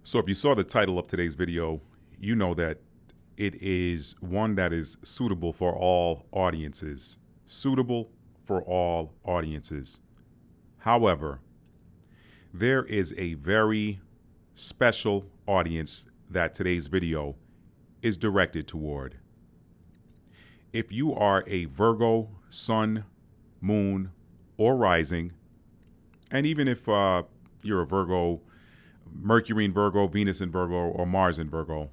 So if you saw the title of today's video, you know that it is one that is suitable for all audiences. Suitable for all audiences. However, there is a very special audience that today's video is directed toward. If you are a Virgo Sun, Moon, or Rising, and even if you're a Virgo, Mercury in Virgo, Venus in Virgo, or Mars in Virgo,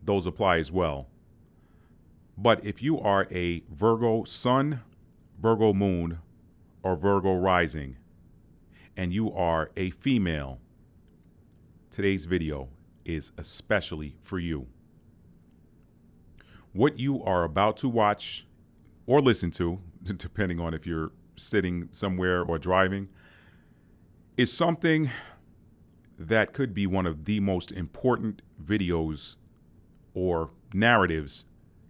those apply as well. But if you are a Virgo Sun, Virgo Moon, or Virgo Rising, and you are a female, today's video is especially for you. What you are about to watch or listen to, depending on if you're sitting somewhere or driving, is something that could be one of the most important videos or narratives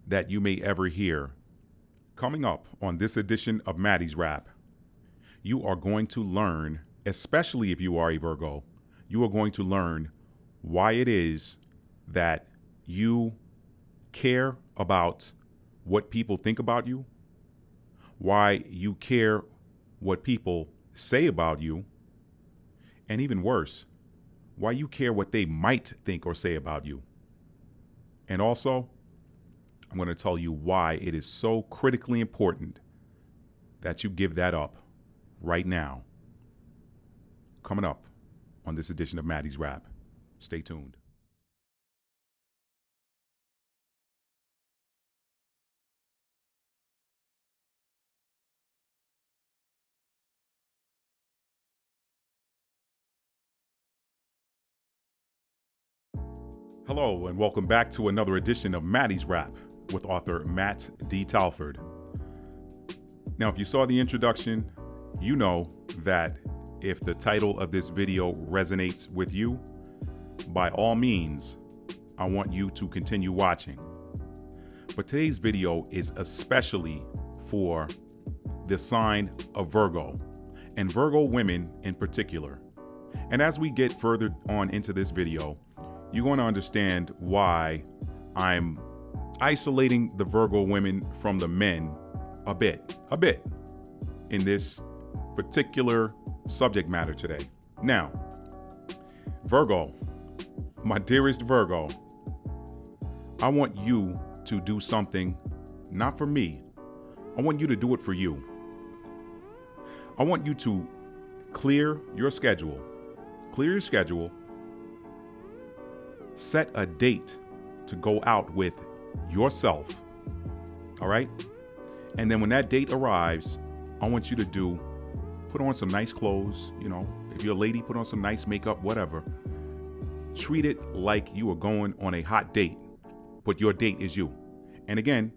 that you may ever hear. Coming up on this edition of Maddie's Rap, you are going to learn, especially if you are a Virgo, you are going to learn why it is that you care about what people think about you, why you care what people say about you, and even worse, why you care what they might think or say about you. And also, I'm going to tell you why it is so critically important that you give that up right now. Coming up on this edition of Maddie's Rap. Stay tuned. Hello, and welcome back to another edition of Maddie's Rap with author Matt D. Talford. Now, if you saw the introduction, you know that if the title of this video resonates with you, by all means, I want you to continue watching. But today's video is especially for the sign of Virgo, and Virgo women in particular. And as we get further on into this video, you're going to understand why I'm isolating the Virgo women from the men a bit in this particular subject matter today. Now, Virgo, my dearest Virgo, I want you to do something not for me. I want you to do it for you. I want you to clear your schedule. Set a date to go out with yourself. All right? And then when that date arrives, I want you to put on some nice clothes. You know, if you're a lady, put on some nice makeup, whatever. Treat it like you are going on a hot date, but your date is you. And again,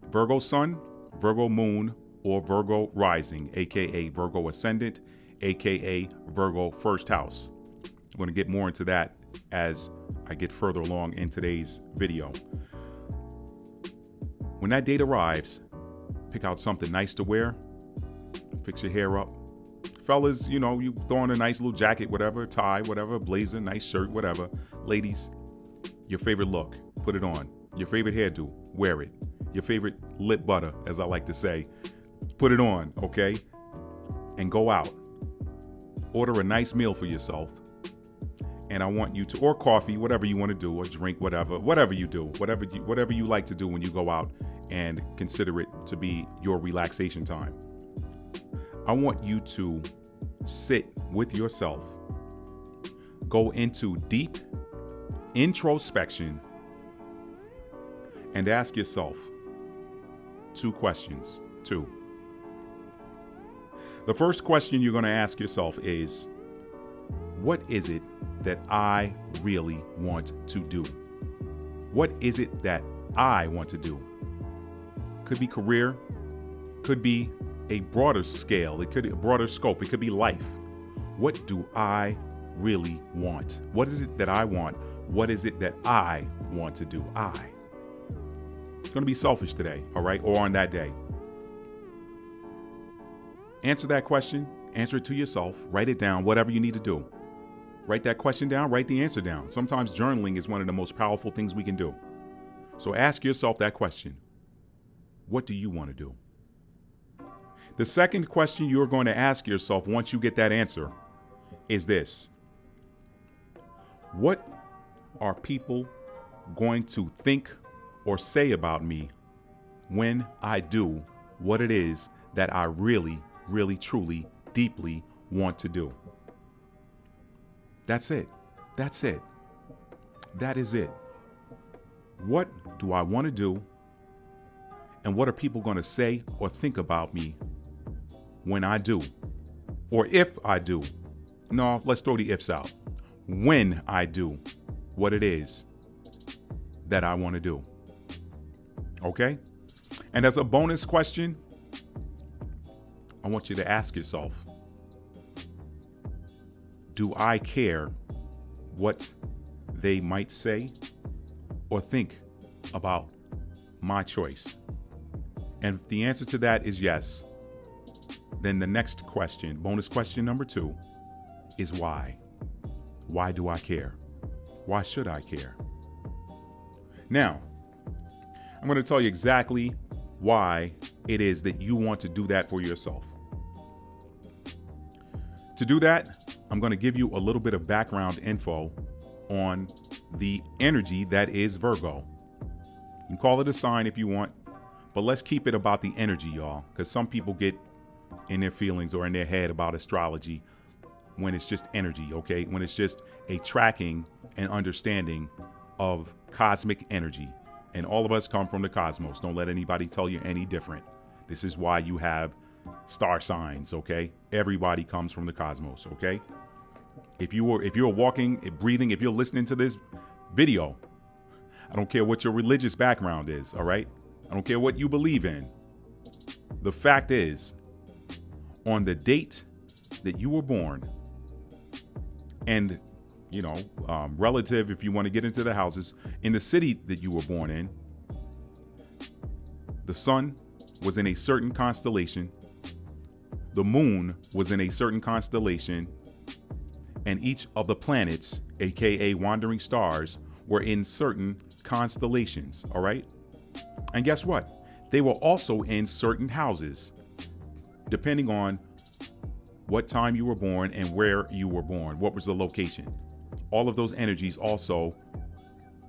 Virgo Sun, Virgo Moon, or Virgo Rising, aka Virgo Ascendant, aka Virgo First House. I'm going to get more into that as I get further along in today's video. When that date arrives, pick out something nice to wear, fix your hair up. Fellas, you know, you throw on a nice little jacket, whatever, tie, whatever, blazer, nice shirt, whatever. Ladies, your favorite look, put it on. Your favorite hairdo, wear it. Your favorite lip butter, as I like to say, put it on, okay? And go out. Order a nice meal for yourself. And I want you to, or coffee, whatever you want to do, or drink, whatever you do, whatever you like to do when you go out and consider it to be your relaxation time. I want you to sit with yourself, go into deep introspection, and ask yourself two questions. The first question you're going to ask yourself is, what is it that I really want to do? What is it that I want to do? Could be career, could be a broader scale, it could be a broader scope, it could be life. What do I really want? What is it that I want? What is it that I want to do? It's going to be selfish today, all right? Or on that day. Answer that question, answer it to yourself, write it down, whatever you need to do. Write that question down, write the answer down. Sometimes journaling is one of the most powerful things we can do. So ask yourself that question. What do you want to do? The second question you're going to ask yourself once you get that answer is this. What are people going to think or say about me when I do what it is that I really, really, truly, deeply want to do? That's it. That's it. That is it. What do I want to do? And what are people going to say or think about me when I do? Or if I do? No, let's throw the ifs out. When I do what it is that I want to do. Okay? And as a bonus question, I want you to ask yourself, do I care what they might say or think about my choice? And if the answer to that is yes, then the next question, bonus question number 2, is why? Why do I care? Why should I care? Now, I'm going to tell you exactly why it is that you want to do that for yourself. To do that, I'm going to give you a little bit of background info on the energy that is Virgo. You can call it a sign if you want, but let's keep it about the energy, y'all, because some people get in their feelings or in their head about astrology when it's just energy, okay? When it's just a tracking and understanding of cosmic energy. And all of us come from the cosmos. Don't let anybody tell you any different. This is why you have star signs, okay? Everybody comes from the cosmos, okay? If you're walking, breathing, if you're listening to this video, I don't care what your religious background is, all right? I don't care what you believe in. The fact is, on the date that you were born, and, relative, if you want to get into the houses, in the city that you were born in, the sun was in a certain constellation, the moon was in a certain constellation, and each of the planets, aka wandering stars, were in certain constellations, all right? And guess what? They were also in certain houses, depending on what time you were born and where you were born, what was the location. All of those energies also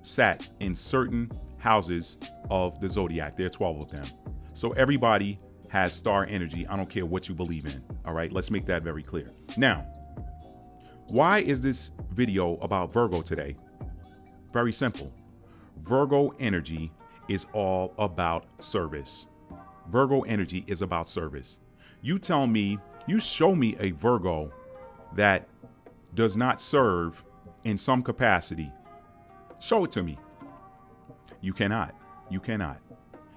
sat in certain houses of the zodiac. There are 12 of them. So everybody has star energy. I don't care what you believe in. All right, let's make that very clear. Now, why is this video about Virgo today? Very simple. Virgo energy is all about service. Virgo energy is about service. You tell me, you show me a Virgo that does not serve in some capacity. Show it to me. You cannot. You cannot.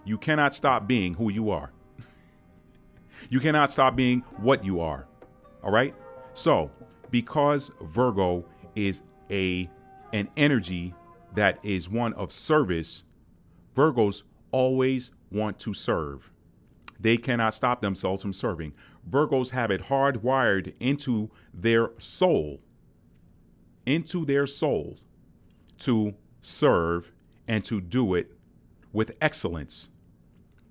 You cannot stop being who you are. You cannot stop being what you are. All right? So, because Virgo is an energy that is one of service, Virgos always want to serve. They cannot stop themselves from serving. Virgos have it hardwired into their soul, to serve and to do it with excellence.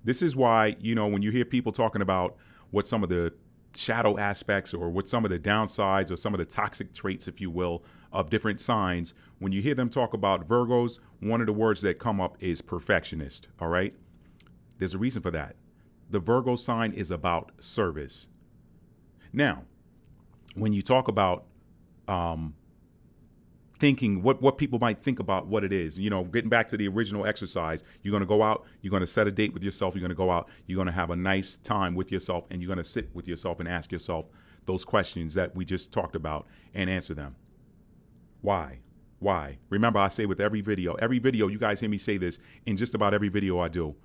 This is why, when you hear people talking about what some of the shadow aspects or what some of the downsides or some of the toxic traits, if you will, of different signs, when you hear them talk about Virgos, one of the words that come up is perfectionist, all right? There's a reason for that. The Virgo sign is about service. Now, when you talk about thinking what people might think about what it is, getting back to the original exercise, you're going to go out, you're going to set a date with yourself, you're going to go out, you're going to have a nice time with yourself, and you're going to sit with yourself and ask yourself those questions that we just talked about and answer them. Why? Remember, I say with every video, you guys hear me say this in just about every video I do.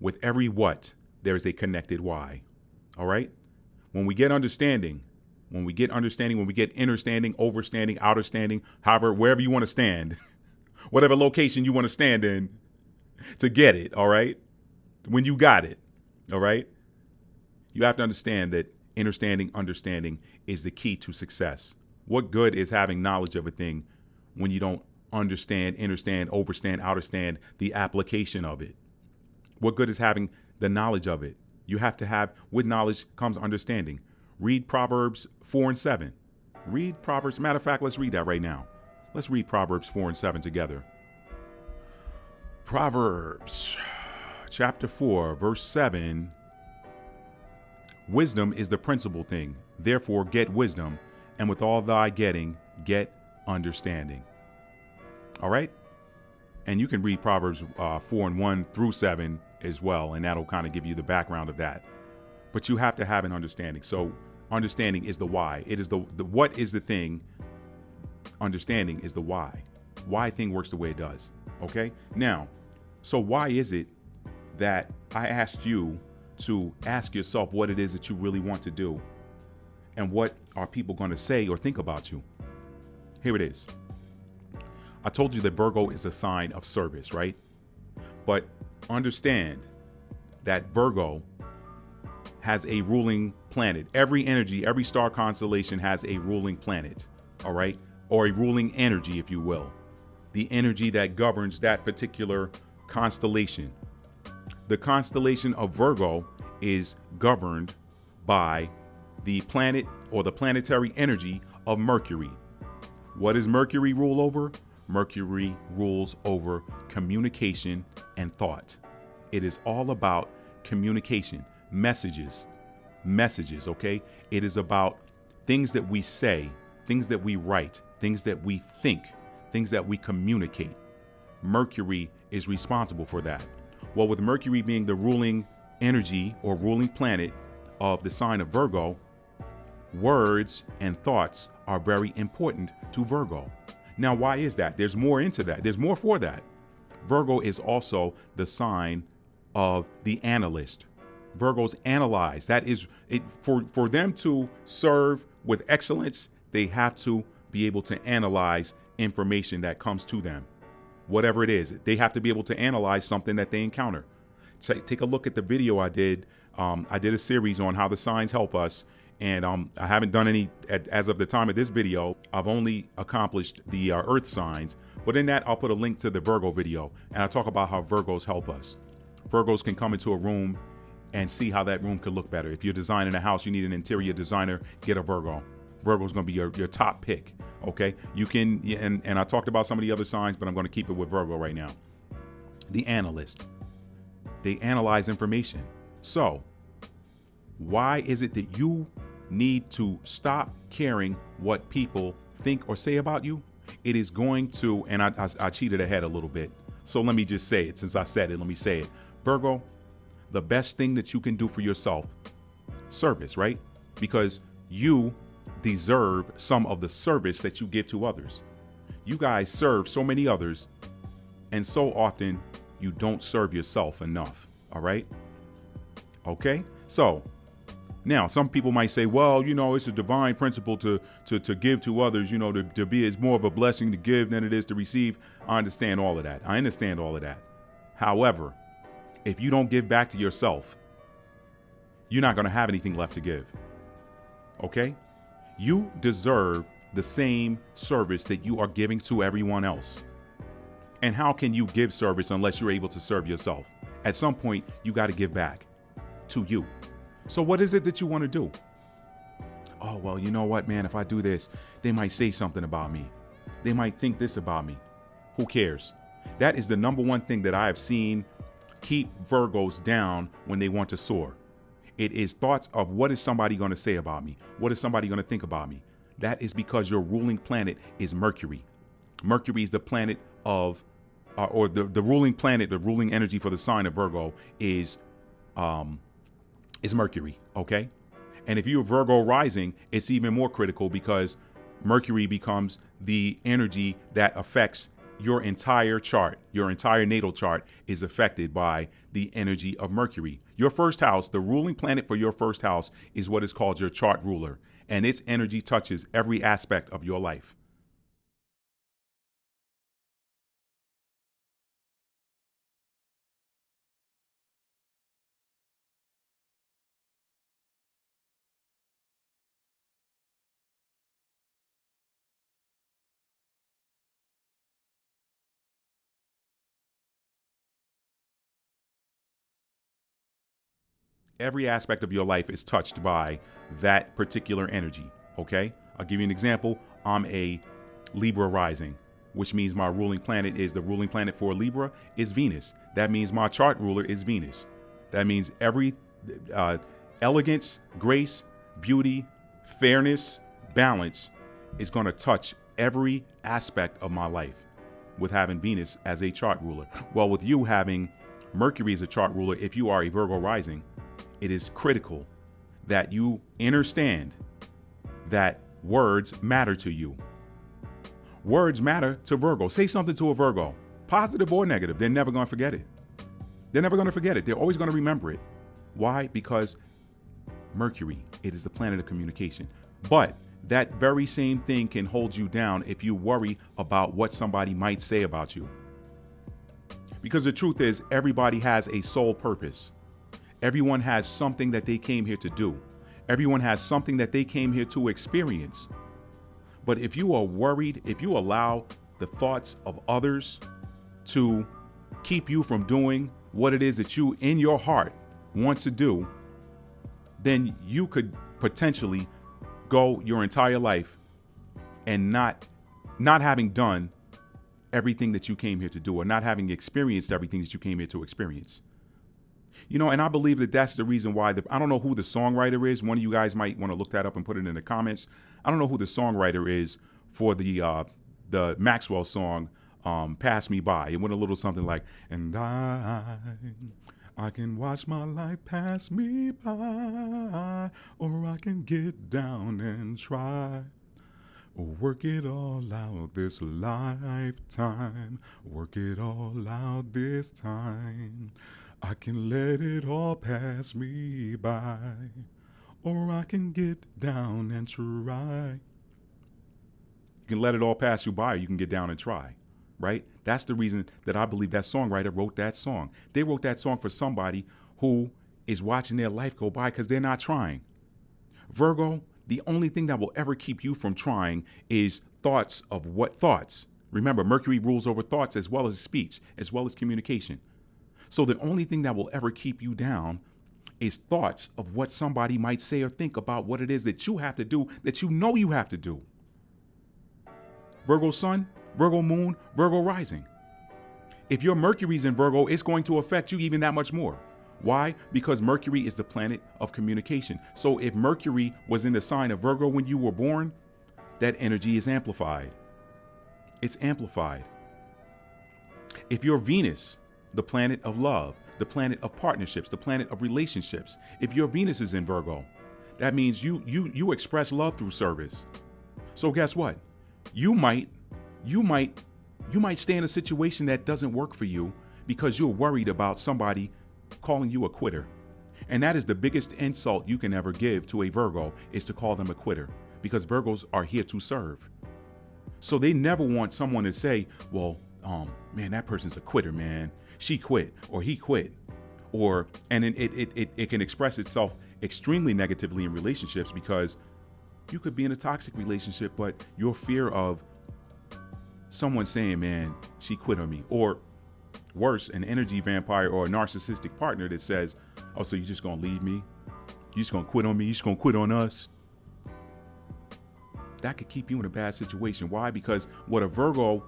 With every what, there is a connected why. All right? When we get understanding, when we get inner standing, overstanding, outer standing, however, wherever you want to stand, whatever location you want to stand in to get it, all right? When you got it, all right? You have to understand that understanding is the key to success. What good is having knowledge of a thing when you don't understand, understand, overstand, understand the application of it? What good is having the knowledge of it? You have to have, with knowledge comes understanding. Read Proverbs 4 and 7. Read Proverbs. Matter of fact, let's read that right now. Let's read Proverbs 4 and 7 together. Proverbs chapter 4, verse 7. Wisdom is the principal thing. Therefore, get wisdom, and with all thy getting, get understanding. All right? And you can read Proverbs 4 and 1 through 7 as well, and that'll kind of give you the background of that. But you have to have an understanding. So understanding is the why. It is the what is the thing. Understanding is the why. Why a thing works the way it does. Okay? Now, so why is it that I asked you to ask yourself what it is that you really want to do? And what are people going to say or think about you? Here it is. I told you that Virgo is a sign of service, right? But understand that Virgo has a ruling planet. Every energy, every star constellation has a ruling planet, all right? Or a ruling energy, if you will. The energy that governs that particular constellation. The constellation of Virgo is governed by the planet or the planetary energy of Mercury. What does Mercury rule over? Mercury rules over communication and thought. It is all about communication, messages, okay? It is about things that we say, things that we write, things that we think, things that we communicate. Mercury is responsible for that. Well, with Mercury being the ruling energy or ruling planet of the sign of Virgo, words and thoughts are very important to Virgo. Now, why is that? There's more into that. There's more for that. Virgo is also the sign of the analyst. Virgos analyze. That is it. For them to serve with excellence, they have to be able to analyze information that comes to them. Whatever it is, they have to be able to analyze something that they encounter. Take a look at the video I did. I did a series on how the signs help us. And I haven't done any, as of the time of this video, I've only accomplished the earth signs. But in that, I'll put a link to the Virgo video. And I talk about how Virgos help us. Virgos can come into a room and see how that room could look better. If you're designing a house, you need an interior designer, get a Virgo. Virgo's going to be your top pick. Okay, you can, and I talked about some of the other signs, but I'm going to keep it with Virgo right now. The analyst. They analyze information. So why is it that you need to stop caring what people think or say about you? It is going to, and I cheated ahead a little bit. So let me just say it. Since I said it, let me say it. Virgo, the best thing that you can do for yourself, service, right? Because you deserve some of the service that you give to others. You guys serve so many others, and so often you don't serve yourself enough. All right? Okay? So now some people might say, well, it's a divine principle to give to others, to be, it's more of a blessing to give than it is to receive. I understand all of that. However, if you don't give back to yourself, you're not going to have anything left to give. Okay? You deserve the same service that you are giving to everyone else. And how can you give service unless you're able to serve yourself? At some point, you got to give back to you. So what is it that you want to do? Oh, well, you know what, man, if I do this, they might say something about me. They might think this about me. Who cares? That is the number one thing that I have seen keep Virgos down when they want to soar. It is thoughts of what is somebody going to say about me? What is somebody going to think about me? That is because your ruling planet is Mercury. Mercury is the planet of, or the ruling planet, the ruling energy for the sign of Virgo is Mercury, okay? And if you're Virgo rising, it's even more critical because Mercury becomes the energy that affects your entire chart. Your entire natal chart is affected by the energy of Mercury. Your first house, the ruling planet for your first house, is what is called your chart ruler, and its energy touches every aspect of your life. Every aspect of your life is touched by that particular energy. Okay? I'll give you an example. I'm a Libra rising, which means my ruling planet is the ruling planet for Libra is Venus. That means my chart ruler is Venus. That means every elegance, grace, beauty, fairness, balance is going to touch every aspect of my life with having Venus as a chart ruler. Well, with you having Mercury as a chart ruler, if you are a Virgo rising, it is critical that you understand that words matter to you. Words matter to Virgo. Say something to a Virgo, positive or negative. They're never going to forget it. They're never going to forget it. They're always going to remember it. Why? Because Mercury, it is the planet of communication. But that very same thing can hold you down if you worry about what somebody might say about you. Because the truth is, everybody has a sole purpose. Everyone has something that they came here to do. Everyone has something that they came here to experience. But if you are worried, if you allow the thoughts of others to keep you from doing what it is that you in your heart want to do, then you could potentially go your entire life and not having done everything that you came here to do, or not having experienced everything that you came here to experience. You know, and I believe that that's the reason why I don't know who the songwriter is. One of you guys might want to look that up and put it in the comments. I don't know who the songwriter is for the Maxwell song, Pass Me By. It went a little something like, and I can watch my life pass me by, or I can get down and try. Work it all out this lifetime. Work it all out this time. I can let it all pass me by, or I can get down and try. You can let it all pass you by, or you can get down and try, right? That's the reason that I believe that songwriter wrote that song. They wrote that song for somebody who is watching their life go by because they're not trying. Virgo, the only thing that will ever keep you from trying is thoughts of what thoughts. Remember, Mercury rules over thoughts as well as speech, as well as communication. So the only thing that will ever keep you down is thoughts of what somebody might say or think about what it is that you have to do, that you know you have to do. Virgo Sun, Virgo Moon, Virgo Rising. If your Mercury's in Virgo, it's going to affect you even that much more. Why? Because Mercury is the planet of communication. So if Mercury was in the sign of Virgo when you were born, that energy is amplified. It's amplified. If your Venus, the planet of love, the planet of partnerships, the planet of relationships, if your Venus is in Virgo, that means you express love through service. So guess what? You might stay in a situation that doesn't work for you because you're worried about somebody calling you a quitter. And that is the biggest insult you can ever give to a Virgo, is to call them a quitter, because Virgos are here to serve. So they never want someone to say, well, man, that person's a quitter, man. She quit, or he quit. And it can express itself extremely negatively in relationships, because you could be in a toxic relationship, but your fear of someone saying, man, she quit on me, or worse, an energy vampire or a narcissistic partner that says, oh, so you're just going to leave me? You're just going to quit on me? You're just going to quit on us? That could keep you in a bad situation. Why? Because what a Virgo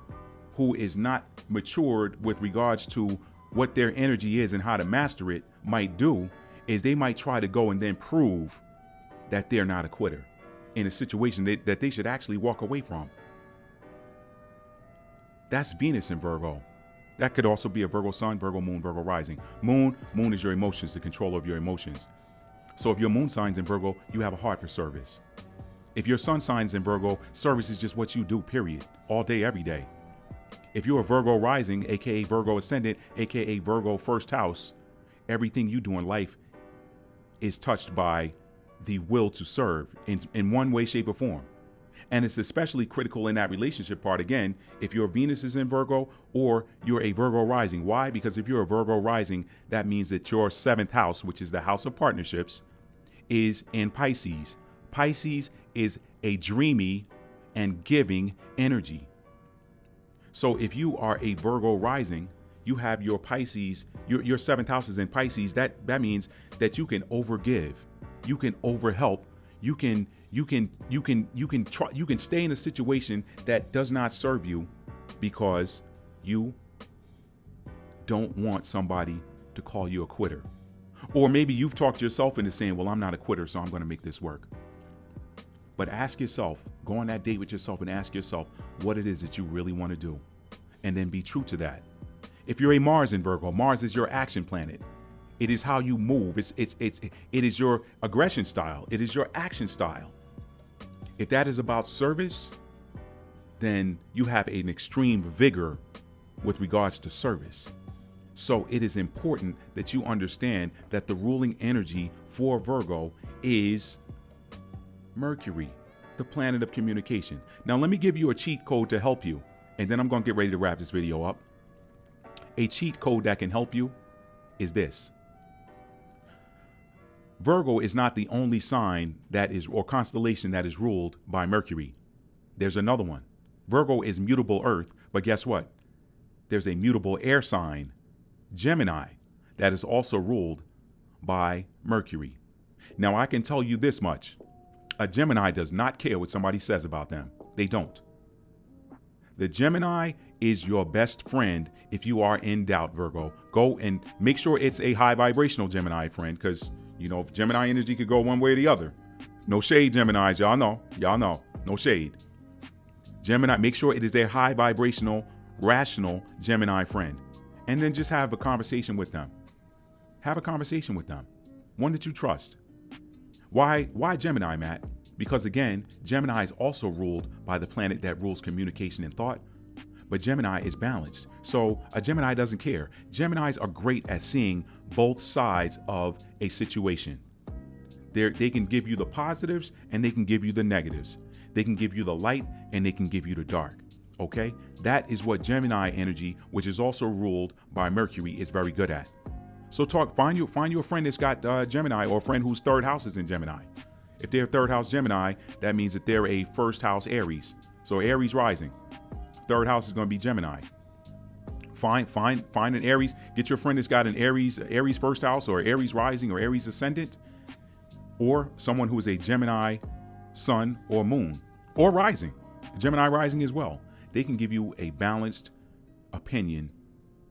who is not matured with regards to what their energy is and how to master it might do is they might try to go and then prove that they're not a quitter in a situation that they should actually walk away from. That's Venus in Virgo. That could also be a Virgo Sun, Virgo Moon, Virgo Rising. Moon is your emotions, the control of your emotions. So if your moon sign's in Virgo, you have a heart for service. If your sun sign's in Virgo, service is just what you do, period. All day, every day. If you're a Virgo Rising, aka Virgo Ascendant, aka Virgo First House, everything you do in life is touched by the will to serve in one way, shape, or form. And it's especially critical in that relationship part, again, if your Venus is in Virgo or you're a Virgo Rising. Why? Because if you're a Virgo Rising, that means that your seventh house, which is the house of partnerships, is in Pisces. Pisces is a dreamy and giving energy. So if you are a Virgo Rising, you have your Pisces, your seventh house is in Pisces. That means that you can overgive, you can overhelp, you can stay in a situation that does not serve you because you don't want somebody to call you a quitter. Or maybe you've talked yourself into saying, well, I'm not a quitter, so I'm going to make this work. But ask yourself, go on that date with yourself and ask yourself what it is that you really want to do. And then be true to that. If you're a Mars in Virgo, Mars is your action planet. It is how you move. It is your aggression style. It is your action style. If that is about service, then you have an extreme vigor with regards to service. So it is important that you understand that the ruling energy for Virgo is Mercury, the planet of communication. Now, let me give you a cheat code to help you, and then I'm going to get ready to wrap this video up. A cheat code that can help you is this. Virgo is not the only sign that is, or constellation that is ruled by Mercury. There's another one. Virgo is mutable Earth, but guess what? There's a mutable air sign, Gemini, that is also ruled by Mercury. Now, I can tell you this much. A Gemini does not care what somebody says about them. They don't. The Gemini is your best friend if you are in doubt, Virgo. Go and make sure it's a high vibrational Gemini friend, because, you know, Gemini energy could go one way or the other. No shade, Geminis. Y'all know. No shade. Gemini, make sure it is a high vibrational, rational Gemini friend. And then just have a conversation with them. Have a conversation with them. One that you trust. Why Gemini, Matt? Because again, Gemini is also ruled by the planet that rules communication and thought. But Gemini is balanced. So a Gemini doesn't care. Geminis are great at seeing both sides of a situation. They can give you the positives and they can give you the negatives. They can give you the light and they can give you the dark. Okay? That is what Gemini energy, which is also ruled by Mercury, is very good at. So find you a friend that's got Gemini, or a friend whose third house is in Gemini. If they're third house Gemini, that means that they're a first house Aries. So Aries rising. Third house is going to be Gemini. Find an Aries. Get your friend that's got an Aries first house, or Aries rising, or Aries ascendant, or someone who is a Gemini sun or moon, or rising. Gemini rising as well. They can give you a balanced opinion.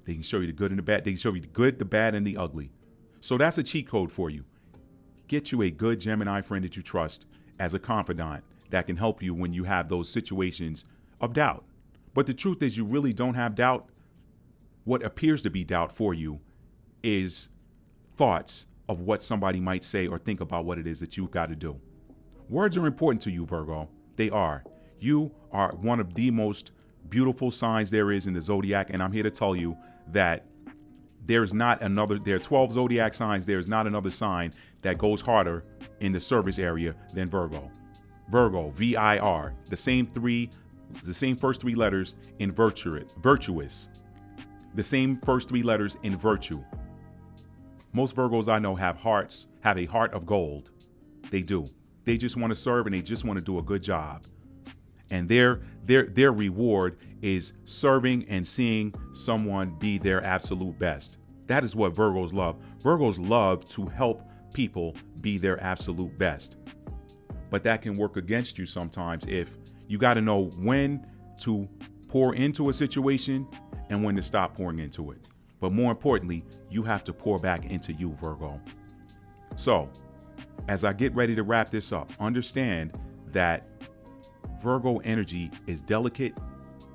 They can show you the good and the bad. They can show you the good, the bad, and the ugly. So that's a cheat code for you. Get you a good Gemini friend that you trust as a confidant that can help you when you have those situations of doubt. But the truth is, you really don't have doubt. What appears to be doubt for you is thoughts of what somebody might say or think about what it is that you've got to do. Words are important to you, Virgo. They are. You are one of the most beautiful signs there is in the zodiac, and I'm here to tell you that there are 12 zodiac signs. There's not another sign that goes harder in the service area than Virgo. Virgo, V-I-R, the same first three letters in virtuous, the same first three letters in virtue. Most Virgos I know have a heart of gold. They do. They just want to serve and they just want to do a good job. And their reward is serving and seeing someone be their absolute best. That is what Virgos love. Virgos love to help people be their absolute best. But that can work against you sometimes if you got to know when to pour into a situation and when to stop pouring into it. But more importantly, you have to pour back into you, Virgo. So, as I get ready to wrap this up, understand that Virgo energy is delicate,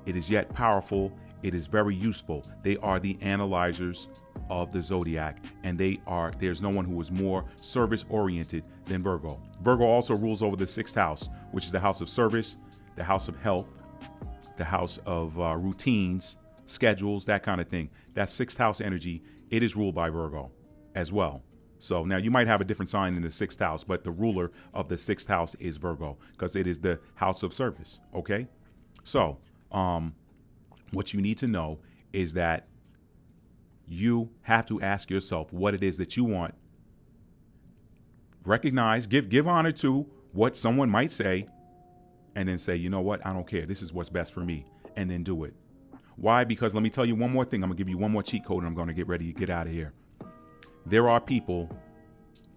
it is yet powerful, it is very useful. They are the analyzers of the zodiac, and there's no one who is more service oriented than Virgo. Virgo also rules over the sixth house, which is the house of service, the house of health, the house of routines, schedules, that kind of thing. That sixth house energy, it is ruled by Virgo as well. So now you might have a different sign in the sixth house, but the ruler of the sixth house is Virgo because it is the house of service. Okay. So what you need to know is that you have to ask yourself what it is that you want. Recognize, give honor to what someone might say, and then say, you know what? I don't care. This is what's best for me. And then do it. Why? Because let me tell you one more thing. I'm going to give you one more cheat code and I'm going to get ready to get out of here. There are people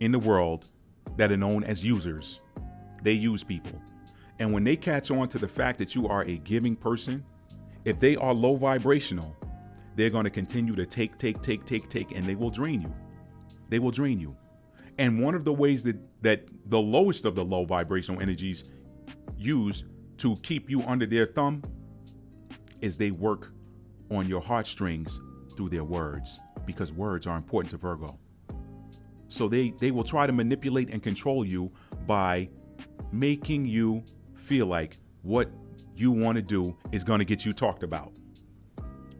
in the world that are known as users. They use people. And when they catch on to the fact that you are a giving person, if they are low vibrational, they're going to continue to take, and they will drain you. They will drain you. And one of the ways that the lowest of the low vibrational energies use to keep you under their thumb is they work on your heartstrings through their words, because words are important to Virgo. So they will try to manipulate and control you by making you feel like what you want to do is going to get you talked about.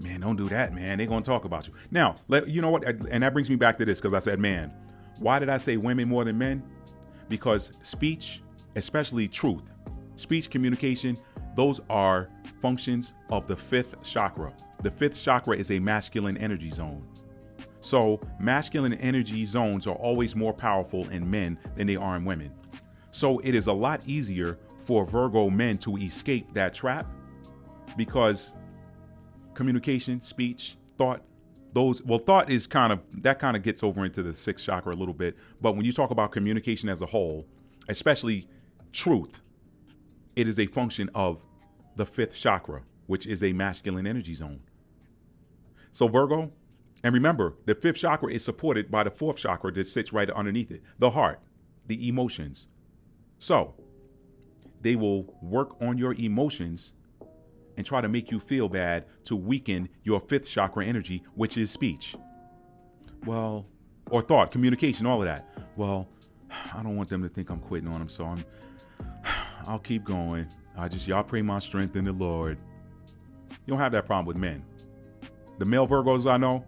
Man, don't do that, man. They're going to talk about you. Now, you know what? And that brings me back to this, because I said, man, why did I say women more than men? Because speech, especially truth, speech, communication, those are functions of the fifth chakra. The fifth chakra is a masculine energy zone. So masculine energy zones are always more powerful in men than they are in women. So it is a lot easier for Virgo men to escape that trap, because communication, speech, thought, thought is kind of gets over into the sixth chakra a little bit. But when you talk about communication as a whole, especially truth, it is a function of the fifth chakra, which is a masculine energy zone. So Virgo, and remember, the fifth chakra is supported by the fourth chakra that sits right underneath it, the heart, the emotions. So they will work on your emotions and try to make you feel bad to weaken your fifth chakra energy, which is speech. Well, or thought, communication, all of that. Well, I don't want them to think I'm quitting on them, so I'll keep going. Y'all pray my strength in the Lord. You don't have that problem with men. The male Virgos I know,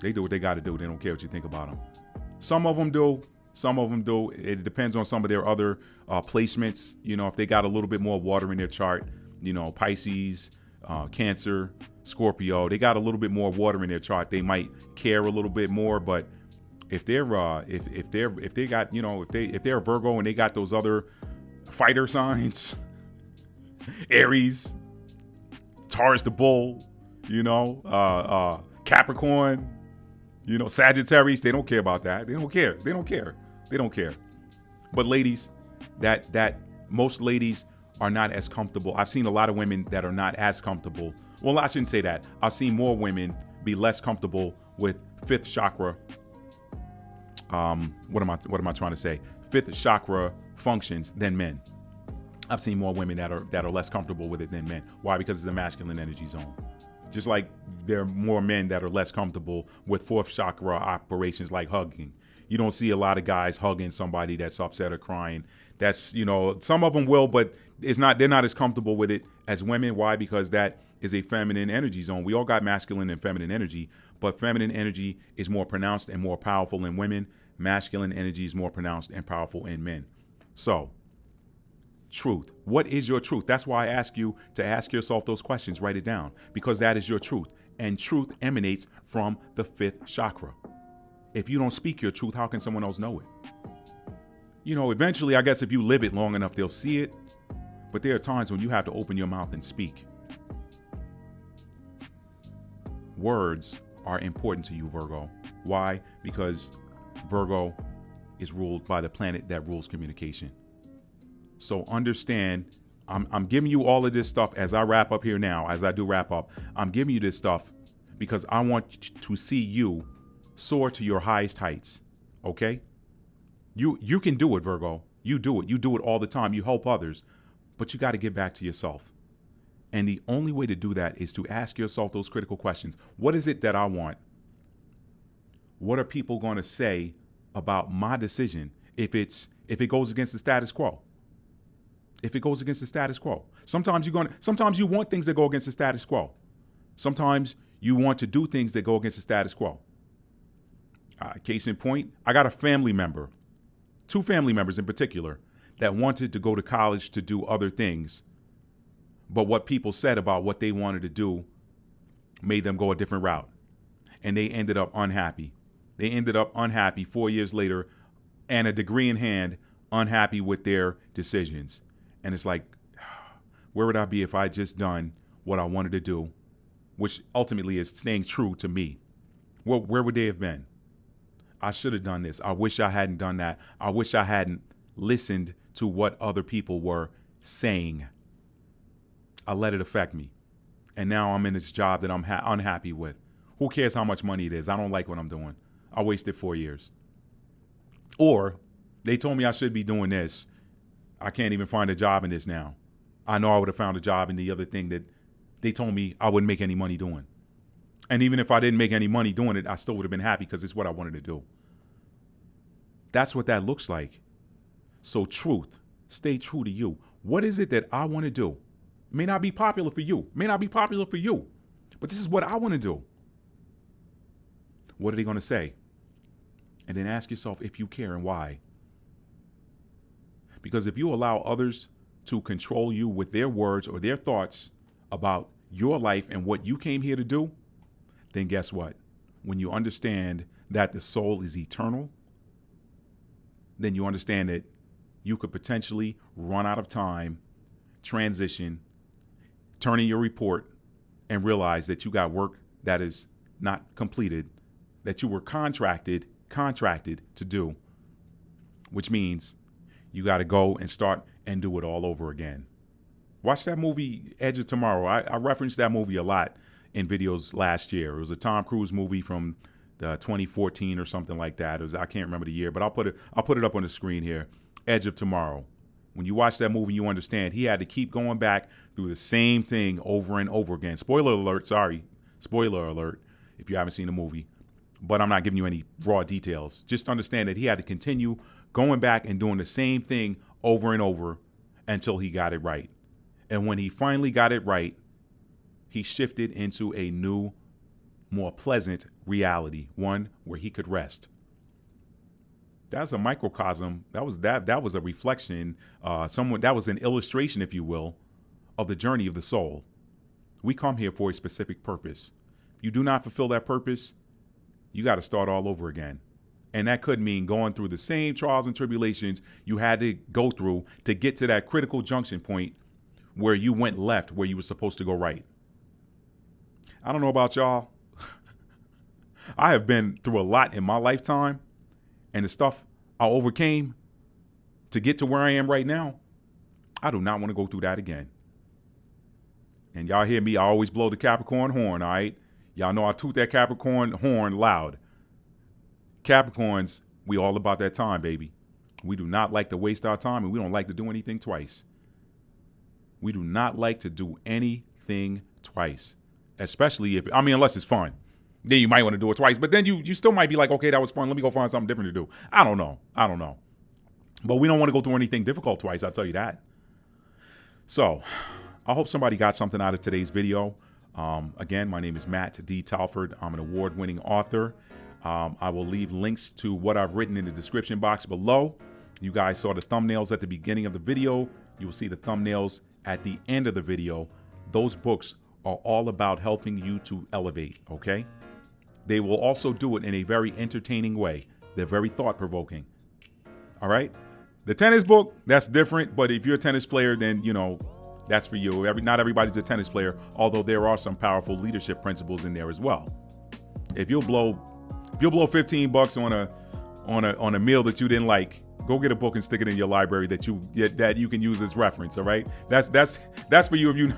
they do what they got to do. They don't care what you think about them. Some of them do. It depends on some of their other placements. You know, if they got a little bit more water in their chart, you know, Pisces, Cancer, Scorpio, they got a little bit more water in their chart. They might care a little bit more. But if they're if they're a Virgo and they got those other fighter signs, Aries, Taurus the bull, Capricorn, Sagittarius, they don't care about that. They don't care. But ladies, that most ladies are not as comfortable. I've seen a lot of women that are not as comfortable. Well, I shouldn't say that. I've seen more women be less comfortable with fifth chakra. What am I trying to say? Fifth chakra functions than men. I've seen more women that are less comfortable with it than men. Why? Because it's a masculine energy zone. Just like there are more men that are less comfortable with fourth chakra operations like hugging. You don't see a lot of guys hugging somebody that's upset or crying. That's, some of them will, but they're not as comfortable with it as women. Why? Because that is a feminine energy zone. We all got masculine and feminine energy, but feminine energy is more pronounced and more powerful in women. Masculine energy is more pronounced and powerful in men. So, truth. What is your truth? That's why I ask you to ask yourself those questions. Write it down, because that is your truth. And truth emanates from the fifth chakra. If you don't speak your truth, how can someone else know it? Eventually, I guess if you live it long enough, they'll see it. But there are times when you have to open your mouth and speak. Words are important to you, Virgo. Why? Because Virgo is ruled by the planet that rules communication. So understand, I'm giving you all of this stuff as I wrap up here now, as I do wrap up. I'm giving you this stuff because I want to see you soar to your highest heights, okay? You can do it, Virgo. You do it. You do it all the time. You help others, but you got to get back to yourself. And the only way to do that is to ask yourself those critical questions. What is it that I want? What are people going to say about my decision if it goes against the status quo? If it goes against the status quo. Sometimes you want things that go against the status quo. Sometimes you want to do things that go against the status quo. Case in point, I got a family member, 2 family members in particular, that wanted to go to college to do other things. But what people said about what they wanted to do made them go a different route. And they ended up unhappy. They ended up unhappy 4 years later, and a degree in hand, unhappy with their decisions. And it's like, where would I be if I just done what I wanted to do which ultimately is staying true to me. Well, where would they have been? I should have done this. I wish I hadn't done that. I wish I hadn't listened to what other people were saying. I let it affect me. And now I'm in this job that I'm unhappy with. Who cares how much money it is? I don't like what I'm doing. I wasted 4 years. Or they told me I should be doing this. I can't even find a job in this now. I know I would have found a job in the other thing that they told me I wouldn't make any money doing. And even if I didn't make any money doing it, I still would have been happy because it's what I wanted to do. That's what that looks like. So truth, stay true to you. What is it that I want to do? It may not be popular for you. It may not be popular for you. But this is what I want to do. What are they going to say? And then ask yourself if you care and why. Because if you allow others to control you with their words or their thoughts about your life and what you came here to do, then guess what? When you understand that the soul is eternal, then you understand that you could potentially run out of time, transition, turn in your report, and realize that you got work that is not completed, that you were contracted to do, which means you got to go and start and do it all over again. Watch that movie, Edge of Tomorrow. I referenced that movie a lot in videos last year. It was a Tom Cruise movie from 2014 or something like that. I can't remember the year, but I'll put it up on the screen here. Edge of Tomorrow. When you watch that movie, you understand he had to keep going back through the same thing over and over again. Spoiler alert, sorry. Spoiler alert if you haven't seen the movie. But I'm not giving you any raw details. Just understand that he had to continue going back and doing the same thing over and over until he got it right. And when he finally got it right, he shifted into a new, more pleasant reality, one where he could rest. That's a microcosm. That was a reflection, that was an illustration, if you will, of the journey of the soul. We come here for a specific purpose. If you do not fulfill that purpose, you got to start all over again. And that could mean going through the same trials and tribulations you had to go through to get to that critical junction point where you went left, where you were supposed to go right. I don't know about y'all. I have been through a lot in my lifetime, and the stuff I overcame to get to where I am right now, I do not want to go through that again. And y'all hear me, I always blow the Capricorn horn, all right? Y'all know I toot that Capricorn horn loud. Capricorns, we all about that time, baby. We do not like to waste our time, and we don't like to do anything twice. We do not like to do anything twice, especially unless it's fun. Then you might want to do it twice, but then you still might be like, okay, that was fun. Let me go find something different to do. I don't know. But we don't want to go through anything difficult twice, I'll tell you that. So I hope somebody got something out of today's video. Again, my name is Matt D. Talford. I'm an award-winning author. I will leave links to what I've written in the description box below. You guys saw the thumbnails at the beginning of the video. You will see the thumbnails at the end of the video. Those books are all about helping you to elevate, okay? They will also do it in a very entertaining way. They're very thought-provoking, all right? The tennis book, that's different, but if you're a tennis player, then, that's for you. Not everybody's a tennis player, although there are some powerful leadership principles in there as well. If you'll blow $15 on a meal that you didn't like, go get a book and stick it in your library that you can use as reference. All right, that's for you.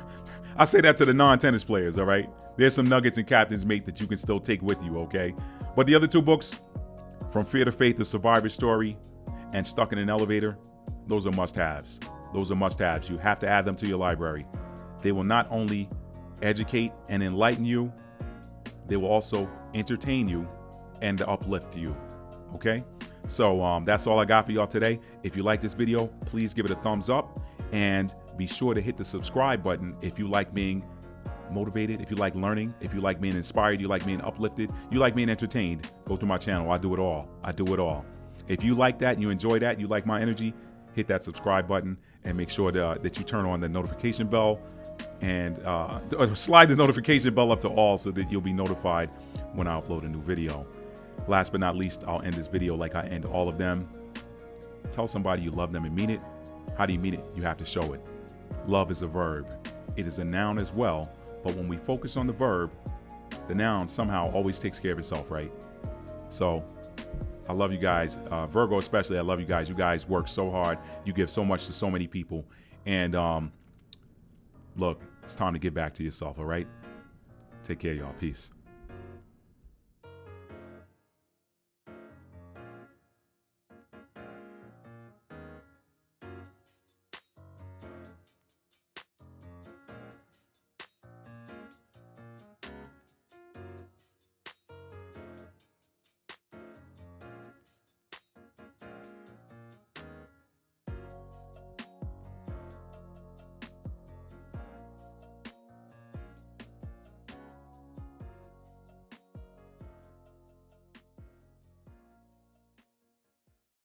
I say that to the non-tennis players. All right, there's some nuggets in Captain's Mate that you can still take with you. Okay, but the other two books, From Fear to Faith: The Survivor's Story, and Stuck in an Elevator, those are must-haves. You have to add them to your library. They will not only educate and enlighten you, they will also entertain you and uplift you. Okay? So that's all I got for y'all today. If you like this video, please give it a thumbs up and be sure to hit the subscribe button if you like being motivated, if you like learning, if you like being inspired, you like being uplifted, you like being entertained. Go to my channel. I do it all. If you like that, you enjoy that, you like my energy, hit that subscribe button and make sure that you turn on the notification bell and slide the notification bell up to all so that you'll be notified when I upload a new video. Last but not least, I'll end this video like I end all of them. Tell somebody you love them and mean it. How do you mean it? You have to show it. Love is a verb. It is a noun as well, But when we focus on the verb, the noun somehow always takes care of itself, right? So I love you guys. Virgo especially, I love you guys. You guys work so hard. You give so much to so many people. And look, it's time to get back to yourself, all right? Take care, y'all. Peace.